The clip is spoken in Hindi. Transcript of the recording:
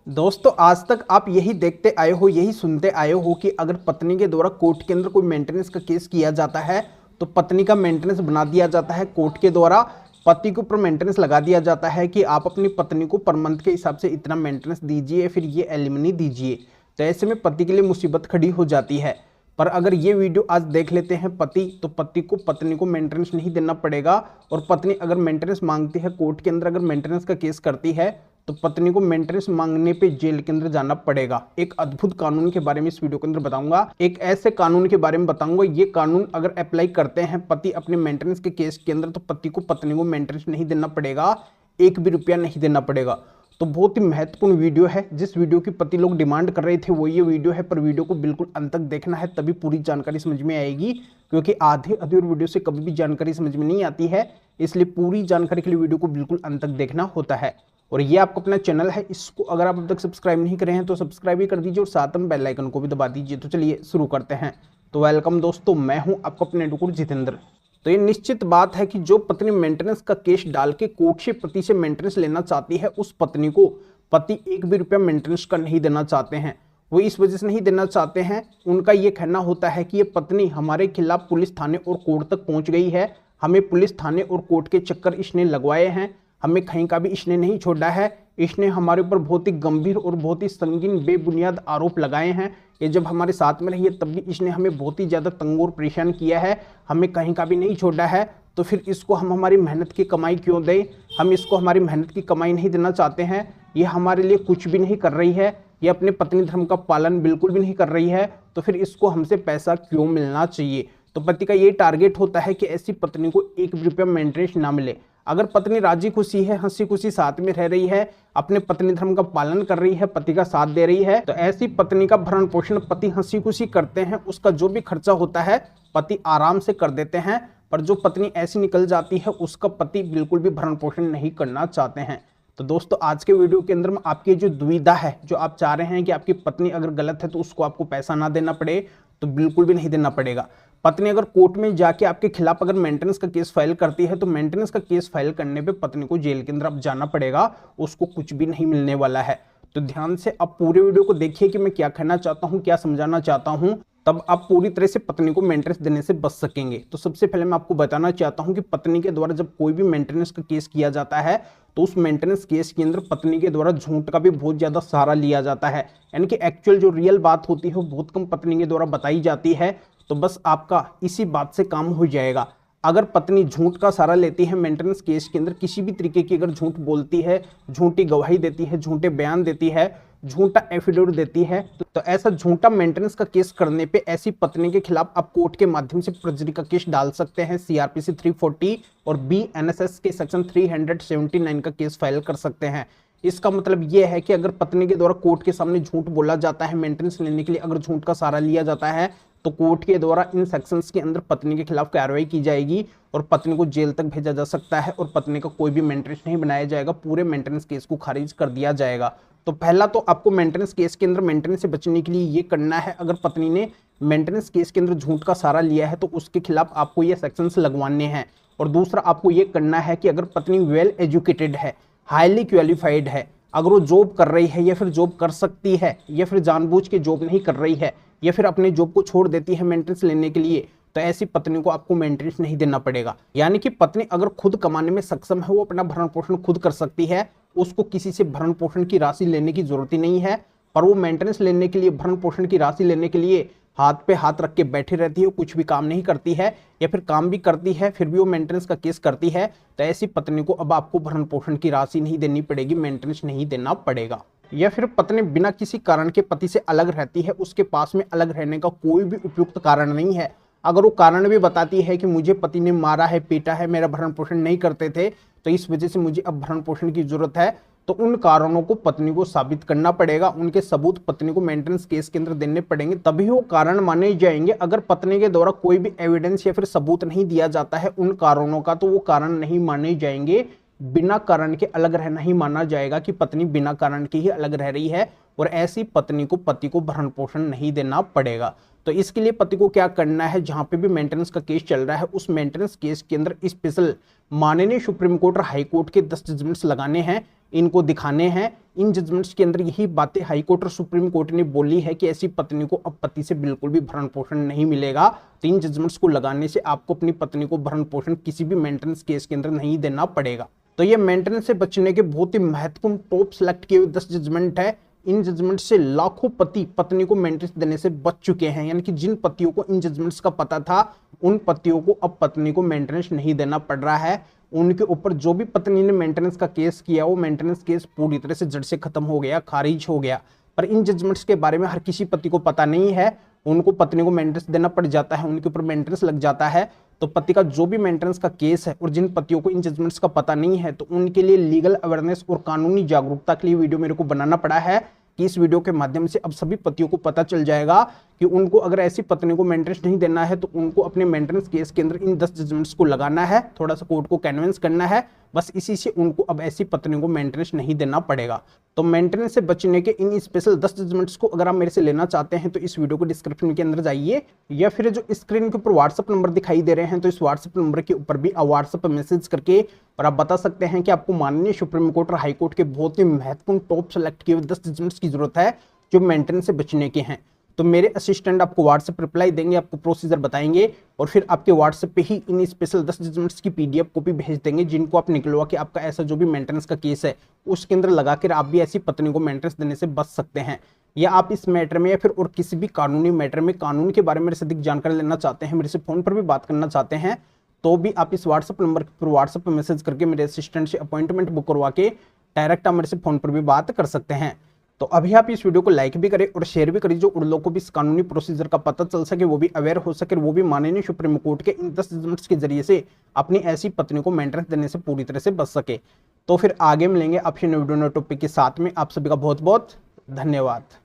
दोस्तों आज तक आप यही देखते आए हो, यही सुनते आए हो कि अगर पत्नी के द्वारा कोर्ट के अंदर कोई मेंटेनेंस का केस किया जाता है तो पत्नी का मेंटेनेंस बना दिया जाता है। कोर्ट के द्वारा पति के ऊपर मेंटेनेंस लगा दिया जाता है कि आप अपनी पत्नी को पर मंथ के हिसाब से इतना मेंटेनेंस दीजिए, फिर ये एलिमनी दीजिए। तो ऐसे में पति के लिए मुसीबत खड़ी हो जाती है। पर अगर ये वीडियो आज देख लेते हैं पति, तो पति को पत्नी को मेंटेनेंस नहीं देना पड़ेगा। और पत्नी अगर मेंटेनेंस मांगती है कोर्ट के अंदर, अगर मेंटेनेंस का केस करती है तो पत्नी को मेंटेनेंस मांगने पे जेल के अंदर जाना पड़ेगा। एक अद्भुत कानून के बारे में इस वीडियो के अंदर बताऊंगा, एक ऐसे कानून के बारे में बताऊंगा, ये कानून अगर अप्लाई करते हैं पति अपने मेंटेनेंस के केस के अंदर तो पति को पत्नी को मेंटेनेंस नहीं देना पड़ेगा, एक भी रुपया नहीं देना पड़ेगा। तो बहुत ही महत्वपूर्ण वीडियो है। जिस वीडियो की पति लोग डिमांड कर रहे थे वो ये वीडियो है, पर वीडियो को बिल्कुल अंत तक देखना है तभी पूरी जानकारी समझ में आएगी, क्योंकि आधे अधूरे वीडियो से कभी भी जानकारी समझ में नहीं आती है। इसलिए पूरी जानकारी के लिए वीडियो को बिल्कुल अंत तक देखना होता है। और ये आपका अपना चैनल है, इसको अगर आप अब तक सब्सक्राइब नहीं करे हैं तो सब्सक्राइब भी कर दीजिए और साथ में बेल आइकन को भी दबा दीजिए। तो चलिए शुरू करते हैं। तो वेलकम दोस्तों, मैं हूं आपका अपने डुकुर जितेंद्र। तो ये निश्चित बात है कि जो पत्नी मेंटेनेंस का केस डाल के कोर्ट से पति से मेंटेनेंस लेना चाहती है, उस पत्नी को पति एक भी रुपया मेंटेनेंस का नहीं देना चाहते हैं। वो इस वजह से नहीं देना चाहते हैं, उनका ये कहना होता है कि ये पत्नी हमारे खिलाफ पुलिस थाने और कोर्ट तक पहुंच गई है, हमें पुलिस थाने और कोर्ट के चक्कर इसने लगवाए हैं, हमें कहीं का भी इसने नहीं छोड़ा है, इसने हमारे ऊपर बहुत ही गंभीर और बहुत ही संगीन बेबुनियाद आरोप लगाए हैं। ये जब हमारे साथ में रही है तब भी इसने हमें बहुत ही ज़्यादा तंग और परेशान किया है, हमें कहीं का भी नहीं छोड़ा है। तो फिर इसको हम हमारी मेहनत की कमाई क्यों दें? हम इसको हमारी मेहनत की कमाई नहीं देना चाहते हैं। ये हमारे लिए कुछ भी नहीं कर रही है, ये अपने पत्नी धर्म का पालन बिल्कुल भी नहीं कर रही है, तो फिर इसको हमसे पैसा क्यों मिलना चाहिए? तो पति का ये टारगेट होता है कि ऐसी पत्नी को एक भी रुपया मेंटेनेंस ना मिले। अगर पत्नी राजी खुशी है, हंसी खुशी साथ में रह रही है, अपने पत्नी धर्म का पालन कर रही है, पति का साथ दे रही है, तो ऐसी पत्नी का भरण पोषण पति हंसी खुशी करते हैं। उसका जो भी खर्चा होता है पति आराम से कर देते हैं। पर जो पत्नी ऐसी निकल जाती है उसका पति बिल्कुल भी भरण पोषण नहीं करना चाहते हैं। तो दोस्तों आज के वीडियो के अंदर में आपकी जो दुविधा है, जो आप चाह रहे हैं कि आपकी पत्नी अगर गलत है तो उसको आपको पैसा ना देना पड़े, तो बिल्कुल भी नहीं देना पड़ेगा। पत्नी अगर कोर्ट में जाके आपके खिलाफ अगर मेंटेनेंस का केस फाइल करती है तो मेंटेनेंस का केस फाइल करने पे पत्नी को जेल के अंदर अब जाना पड़ेगा, उसको कुछ भी नहीं मिलने वाला है। तो ध्यान से अब पूरे वीडियो को देखिए कि मैं क्या कहना चाहता हूँ, क्या समझाना चाहता हूँ, तब आप पूरी तरह से पत्नी को मेंटेनेंस देने से बच सकेंगे। तो सबसे पहले मैं आपको बताना चाहता हूं कि पत्नी के द्वारा जब कोई भी मेंटेनेंस का केस किया जाता है तो उस मेंटेनेंस केस के अंदर पत्नी के द्वारा झूठ का भी बहुत ज्यादा सहारा लिया जाता है। यानी कि एक्चुअल जो रियल बात होती है वो बहुत कम पत्नी के द्वारा बताई जाती है। तो बस आपका इसी बात से काम हो जाएगा। अगर पत्नी झूठ का सहारा लेती है मेंटेनेंस केस के अंदर, किसी भी तरीके की अगर झूठ बोलती है, झूठी गवाही देती है, झूठे बयान देती है, झूठा एफिडेविट देती है, तो ऐसा झूठा मेंटेनेंस का केस करने पे ऐसी पत्नी के खिलाफ आप कोर्ट के माध्यम से परजुरी का केस डाल सकते हैं। सीआरपीसी 340 और बीएनएसएस के सेक्शन 379 का केस फाइल कर सकते हैं। इसका मतलब यह है कि अगर पत्नी के द्वारा कोर्ट के सामने झूठ बोला जाता है, मेंटेनेंस लेने के लिए अगर झूठ का सहारा लिया जाता है, तो कोर्ट के द्वारा इन सेक्शंस के अंदर पत्नी के खिलाफ कार्रवाई की जाएगी और पत्नी को जेल तक भेजा जा सकता है और पत्नी का कोई भी मेंटेनेंस नहीं बनाया जाएगा, पूरे मेंटेनेंस केस को खारिज कर दिया जाएगा। तो पहला तो आपको मेंटेनेंस केस के अंदर मेंटेनेंस से बचने के लिए ये करना है, अगर पत्नी ने मेंटेनेंस केस के अंदर झूठ का सहारा लिया है तो उसके खिलाफ आपको ये सेक्शंस लगवाने हैं। और दूसरा आपको ये करना है कि अगर पत्नी वेल एजुकेटेड है, हाईली क्वालिफाइड है, अगर वो जॉब कर रही है या फिर जॉब कर सकती है या फिर जानबूझ के जॉब नहीं कर रही है या फिर अपने जॉब को छोड़ देती है मेंटेनेंस लेने के लिए, तो ऐसी पत्नी को आपको मेंटेनेंस नहीं देना पड़ेगा। यानी कि पत्नी अगर खुद कमाने में सक्षम है, वो अपना भरण पोषण खुद कर सकती है, उसको किसी से भरण पोषण की राशि लेने की जरूरत ही नहीं है। पर वो मेंटेनेंस लेने के लिए, भरण पोषण की राशि लेने के लिए हाथ पे हाथ रख के बैठी रहती है, कुछ भी काम नहीं करती है या फिर काम भी करती है फिर भी वो मेंटेनेंस का केस करती है, तो ऐसी पत्नी को अब आपको भरण पोषण की राशि नहीं देनी पड़ेगी, मेंटेनेंस नहीं देना पड़ेगा। या फिर पत्नी बिना किसी कारण के पति से अलग रहती है, उसके पास में अलग रहने का कोई भी उपयुक्त कारण नहीं है, अगर वो कारण भी बताती है कि मुझे पति ने मारा है, पीटा है, मेरा भरण पोषण नहीं करते थे तो इस वजह से मुझे अब भरण पोषण की जरूरत है, तो उन कारणों को पत्नी को साबित करना पड़ेगा, उनके सबूत पत्नी को मेंटेनेंस केस के अंदर देने पड़ेंगे, तभी वो कारण माने जाएंगे। अगर पत्नी के द्वारा कोई भी एविडेंस या फिर सबूत नहीं दिया जाता है उन कारणों का, तो वो कारण नहीं माने जाएंगे। बिना कारण के अलग रहना ही माना जाएगा कि पत्नी बिना कारण के ही अलग रह रही है और ऐसी पत्नी को पति को भरण पोषण नहीं देना पड़ेगा। तो इसके लिए पति को क्या करना है, जहां पे भी मेंटेनेंस का केस चल रहा है उस मेंटेनेंस केस के अंदर स्पेशल माननीय सुप्रीम कोर्ट और हाई कोर्ट के 10 जजमेंट्स लगाने हैं। इनको दिखाने हैं। इन जजमेंट्स के अंदर यही बातें हाई कोर्ट और सुप्रीम कोर्ट ने बोली है कि ऐसी पत्नी को अब पति से बिल्कुल भी भरण पोषण नहीं मिलेगा। तो इन जजमेंट्स को लगाने से आपको अपनी पत्नी को भरण पोषण किसी भी मेंटेनेंस केस के अंदर नहीं देना पड़ेगा। तो ये मेंटेनेंस से बचने के बहुत ही महत्वपूर्ण टॉप सेलेक्ट किए हुए 10 जजमेंट है। इन जजमेंट से लाखों पति पत्नी को मेंटेनेंस देने से बच चुके हैं, यानी कि जिन पतियों को इन जजमेंट्स का पता था उन पतियों को अब पत्नी को मेंटेनेंस नहीं देना पड़ रहा है। उनके ऊपर जो भी पत्नी ने मेंटेनेंस का केस किया वो मेंटेनेंस केस पूरी तरह से जड़ से खत्म हो गया, खारिज हो गया। पर इन जजमेंट्स के बारे में हर किसी पति को पता नहीं है, उनको पत्नी को मेंटेनेंस देना पड़ जाता है, उनके ऊपर मेंटेनेंस लग जाता है। तो पति का जो भी मेंटेनेंस का केस है और जिन पतियों को इन जजमेंट्स का पता नहीं है तो उनके लिए लीगल अवेयरनेस और कानूनी जागरूकता के लिए वीडियो मेरे को बनाना पड़ा है कि इस वीडियो के माध्यम से अब सभी पतियों को पता चल जाएगा कि उनको अगर ऐसी पत्नी को मेंटेनेंस नहीं देना है तो उनको अपने मेंटेनेंस केस के अंदर इन 10 जजमेंट्स को लगाना है, थोड़ा सा कोर्ट को कन्विंस करना है, बस इसी से उनको अब ऐसी पत्नी को मेंटेनेंस नहीं देना पड़ेगा। तो मेंटेनेंस से बचने के इन स्पेशल 10 जजमेंट्स को अगर आप मेरे से लेना चाहते हैं तो इस वीडियो को डिस्क्रिप्शन के अंदर जाइए या फिर जो स्क्रीन के ऊपर व्हाट्सएप नंबर दिखाई दे रहे हैं तो इस व्हाट्सएप नंबर के ऊपर भी आप व्हाट्सएप पर मैसेज करके और आप बता सकते हैं कि आपको माननीय सुप्रीम कोर्ट और हाई कोर्ट के बहुत ही महत्वपूर्ण टॉप सेलेक्ट किए हुए 10 जजमेंट्स की जरूरत है जो मेंटेनेंस से बचने के हैं। तो मेरे असिस्टेंट आपको व्हाट्सएप रिप्लाई देंगे, आपको प्रोसीजर बताएंगे और फिर आपके व्हाट्सएप पे ही इन स्पेशल 10 जजमेंट्स की पीडीएफ कॉपी भेज देंगे जिनको आप निकलवा के आपका ऐसा जो भी मेंटेनेंस का केस है उसके अंदर लगाकर आप भी ऐसी पत्नी को मेंटेनेंस देने से बच सकते हैं। या आप इस मैटर में या फिर और किसी भी कानूनी मैटर में कानून के बारे में मेरे से अधिक जानकारी लेना चाहते हैं, मेरे से फोन पर भी बात करना चाहते हैं तो भी आप इस व्हाट्सएप नंबर पर व्हाट्सएप पर मैसेज करके मेरे असिस्टेंट से अपॉइंटमेंट बुक करवा के डायरेक्ट आप मेरे से फोन पर भी बात कर सकते हैं। तो अभी आप इस वीडियो को लाइक भी करें और शेयर भी करें जो उन लोगों को भी इस कानूनी प्रोसीजर का पता चल सके, वो भी अवेयर हो सके, वो भी माननीय सुप्रीम कोर्ट के इन 10 जजमेंट्स के जरिए से अपनी ऐसी पत्नी को मेंटेनेंस देने से पूरी तरह से बच सके। तो फिर आगे मिलेंगे आपसे नए वीडियो नए टॉपिक के साथ में। आप सभी का बहुत बहुत धन्यवाद।